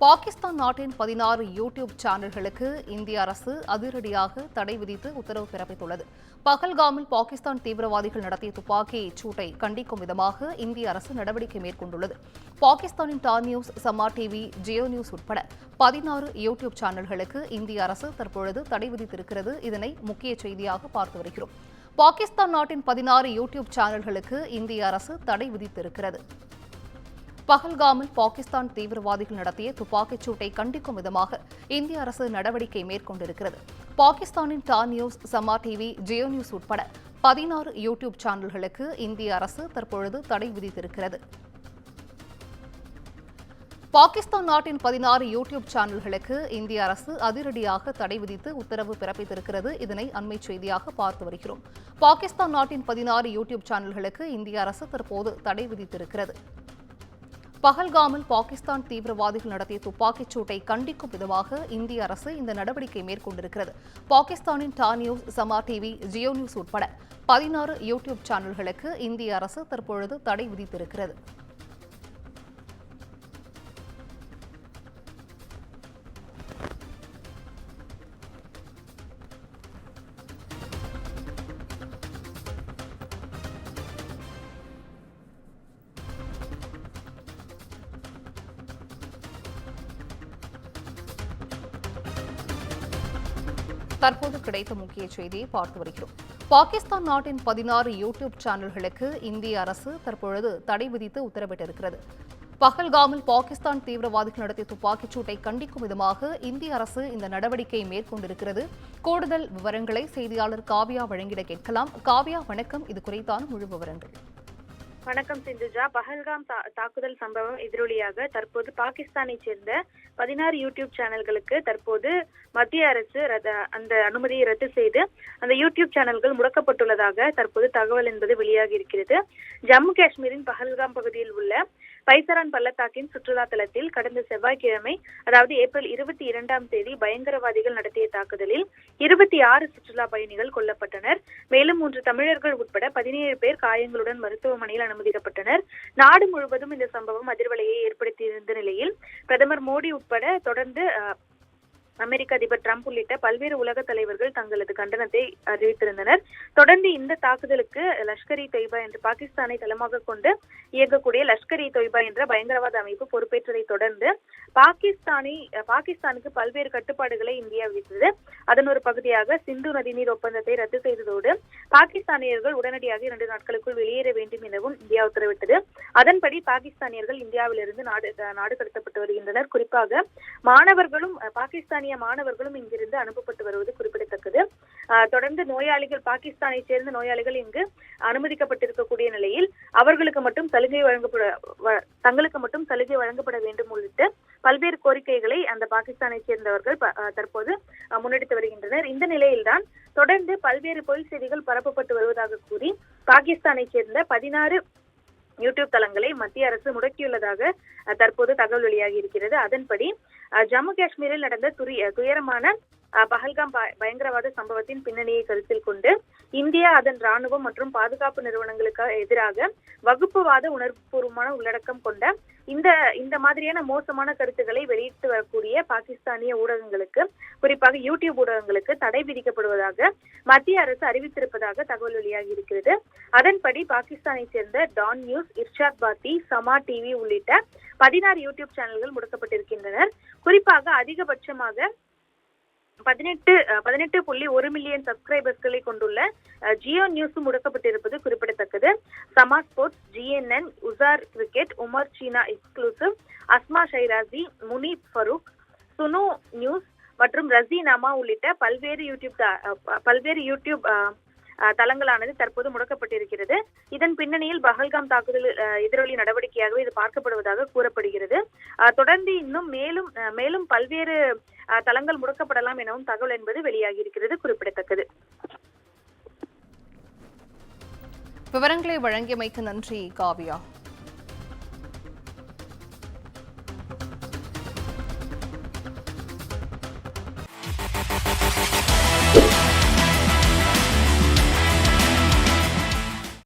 பாகிஸ்தான் நாட்டின் 16 யூடியூப் சேனல்களுக்கு இந்திய அரசு அதிரடியாக தடை விதித்து உத்தரவு பிறப்பித்துள்ளது. பகல்காமில் பாகிஸ்தான் தீவிரவாதிகள் நடத்திய துப்பாக்கிச் சூட்டை கண்டிக்கும் விதமாக இந்திய அரசு நடவடிக்கை மேற்கொண்டுள்ளது. பாகிஸ்தானின் டான் நியூஸ், சமா டிவி, ஜியோ நியூஸ் உட்பட 16 யூடியூப் சேனல்களுக்கு இந்திய அரசு தற்பொழுது தடை விதித்திருக்கிறது. இதனை முக்கிய செய்தியாக பார்த்து வருகிறோம். பாகிஸ்தான் நாட்டின் 16 யூடியூப் சேனல்களுக்கு இந்திய அரசு தடை விதித்திருக்கிறது. பகல்காமில் பாகிஸ்தான் தீவிரவாதிகள் நடத்திய துப்பாக்கிச் சூட்டை கண்டிக்கும் விதமாக இந்திய அரசு நடவடிக்கை மேற்கொண்டிருக்கிறது. பாகிஸ்தானின் டான் நியூஸ், சமா டிவி, ஜியோ நியூஸ் உட்பட 16 யூடியூப் சேனல்களுக்கு இந்திய அரசு தற்பொழுது தடை விதித்திருக்கிறது. பாகிஸ்தான் நாட்டின் 16 யூடியூப் சேனல்களுக்கு இந்திய அரசு அதிரடியாக தடை விதித்து உத்தரவு பிறப்பித்திருக்கிறது. இதனை அண்மை செய்தியாக பார்த்து வருகிறோம். பாகிஸ்தான் நாட்டின் 16 யூடியூப் சேனல்களுக்கு இந்திய அரசு தற்போது தடை விதித்திருக்கிறது. பகல்காமில் பாகிஸ்தான் தீவிரவாதிகள் நடத்திய துப்பாக்கிச் சூட்டை கண்டிக்கும் விதமாக இந்திய அரசு இந்த நடவடிக்கை மேற்கொண்டிருக்கிறது. பாகிஸ்தானின் டான் நியூஸ், சமா டிவி, ஜியோ நியூஸ் உட்பட 16 யூடியூப் சேனல்களுக்கு இந்திய அரசு தற்பொழுது தடை விதித்திருக்கிறது. தற்போது கிடைத்த முக்கிய செய்தியை பார்த்து வருகிறோம். பாகிஸ்தான் நாட்டின் 16 யூடியூப் சேனல்களுக்கு இந்திய அரசு தற்பொழுது தடை விதித்து உத்தரவிட்டிருக்கிறது. பகல்காமில் பாகிஸ்தான் தீவிரவாதிகள் நடத்திய துப்பாக்கிச் சூட்டை கண்டிக்கும் விதமாக இந்திய அரசு இந்த நடவடிக்கையை மேற்கொண்டிருக்கிறது. கூடுதல் விவரங்களை செய்தியாளர் காவ்யா வழங்கிட கேட்கலாம். காவ்யா, வணக்கம். இது குறித்தான முழு விவரங்கள். வணக்கம் சிந்துஜா. பஹல்காம் தாக்குதல் சம்பவம் எதிரொலியாக தற்போது பாகிஸ்தானை சேர்ந்த 16 யூடியூப் சேனல்களுக்கு தற்போது மத்திய அரசு அந்த அனுமதியை ரத்து செய்து அந்த யூடியூப் சேனல்கள் முடக்கப்பட்டுள்ளதாக தற்போது தகவல் என்பது வெளியாகி இருக்கிறது. ஜம்மு காஷ்மீரின் பஹல்காம் பகுதியில் உள்ள பைசரான் பள்ளத்தாக்கின் சுற்றுலா தலத்தில் கடந்த செவ்வாய்க்கிழமை, அதாவது ஏப்ரல் 22ஆம் தேதி பயங்கரவாதிகள் நடத்திய தாக்குதலில் 26 சுற்றுலா பயணிகள் கொல்லப்பட்டனர். மேலும் 3 தமிழர்கள் உட்பட 17 பேர் காயங்களுடன் மருத்துவமனையில் அனுமதிக்கப்பட்டனர். நாடு முழுவதும் இந்த சம்பவம் அதிர்வலையை ஏற்படுத்தியிருந்த நிலையில் பிரதமர் மோடி உட்பட தொடர்ந்து அமெரிக்க அதிபர் டிரம்ப் உள்ளிட்ட பல்வேறு உலக தலைவர்கள் தங்களது கண்டனத்தை அறிவித்திருந்தனர். தொடர்ந்து இந்த தாக்குதலுக்கு லஷ்கர் இ தொய்பா என்ற பாகிஸ்தானை தளமாக கொண்டு இயக்கக்கூடிய லஷ்கர் இ தொய்பா என்ற பயங்கரவாத அமைப்பு பொறுப்பேற்றதை தொடர்ந்து பாகிஸ்தானுக்கு பல்வேறு கட்டுப்பாடுகளை இந்தியா விதித்தது. அதன் ஒரு பகுதியாக சிந்து நதிநீர் ஒப்பந்தத்தை ரத்து செய்ததோடு பாகிஸ்தானியர்கள் உடனடியாக 2 நாட்களுக்குள் வெளியேற வேண்டும் எனவும் இந்தியா உத்தரவிட்டது. அதன்படி பாகிஸ்தானியர்கள் இந்தியாவிலிருந்து நாடு கடத்தப்பட்டு வருகின்றனர். குறிப்பாக மாணவர்களும் மாணவர்களும் இங்கிருந்து அனுப்பப்பட்டு வருவது குறிப்பிடத்தக்கது. தொடர்ந்து பாகிஸ்தானை சேர்ந்த நோயாளிகள் இங்கு அனுமதிக்கப்பட்டிருக்கக்கூடிய நிலையில் அவர்களுக்கு மட்டும் தங்களுக்கு மட்டும் சலுகை வழங்கப்பட வேண்டும் உள்ளிட்ட பல்வேறு கோரிக்கைகளை அந்த பாகிஸ்தானை சேர்ந்தவர்கள் தற்போது முன்னெடுத்து வருகின்றனர். இந்த நிலையில்தான் தொடர்ந்து பல்வேறு பொய் செய்திகள் பரப்பப்பட்டு வருவதாக கூறி பாகிஸ்தானை சேர்ந்த 16 யூடியூப் தளங்களை மத்திய அரசு முடக்கியுள்ளதாக தற்போது தகவல் வெளியாகி இருக்கிறது. அதன்படி ஜம்மு காஷ்மீரில் நடந்த துயரமான பஹல்காம் பயங்கரவாத சம்பவத்தின் பின்னணியை கருத்தில் கொண்டு இந்தியா அதன் ராணுவம் மற்றும் பாதுகாப்பு நிறுவனங்களுக்கு எதிராக வகுப்புவாத உணர்வுபூர்வமான உள்ளடக்கம் கொண்ட இந்த மாதிரியான மோசமான கருத்துக்களை வெளியிட்டு வரக்கூடிய பாகிஸ்தானிய ஊடகங்களுக்கு, குறிப்பாக யூடியூப் ஊடகங்களுக்கு தடை விதிக்கப்படுவதாக மத்திய அரசு அறிவித்திருப்பதாக தகவல் வெளியாகி இருக்கிறது. அதன்படி பாகிஸ்தானை சேர்ந்த டான் நியூஸ், இர்ஷாத் பாத்தி, சமா டிவி உள்ளிட்ட 16 யூடியூப் சேனல்கள் முடக்கப்பட்டிருக்கின்றனர். குறிப்பாக அதிகபட்சமாக 18.1 மில்லியன் சப்ஸ்கிரைபர்ஸ்களை கொண்டுள்ள ஜியோ நியூஸும் முடக்கப்பட்டிருப்பது குறிப்பிடத்தக்கது. சமா ஸ்போர்ட்ஸ், ஜிஎன்என், உசார் கிரிக்கெட், உமர் சீனா எக்ஸ்க்ளூசிவ், அஸ்மா ஷைராசி, முனீப் ஃபரூக், சுனு நியூஸ் மற்றும் ரசீனாமா உள்ளிட்ட பல்வேறு யூடியூப் தளங்களானது தற்போது முடக்கப்பட்டிருக்கிறது. இதன் பின்னணியில் பஹல்காம் தாக்குதல் எதிரொலி நடவடிக்கையாகவே இது பார்க்கப்படுவதாக கூறப்படுகிறது. தொடர்ந்து இன்னும் மேலும் பல்வேறு தளங்கள் முடக்கப்படலாம் எனவும் தகவல் என்பது வெளியாகி இருக்கிறது குறிப்பிடத்தக்கது. விவரங்களை வழங்கியமைக்கு நன்றி காவ்யா.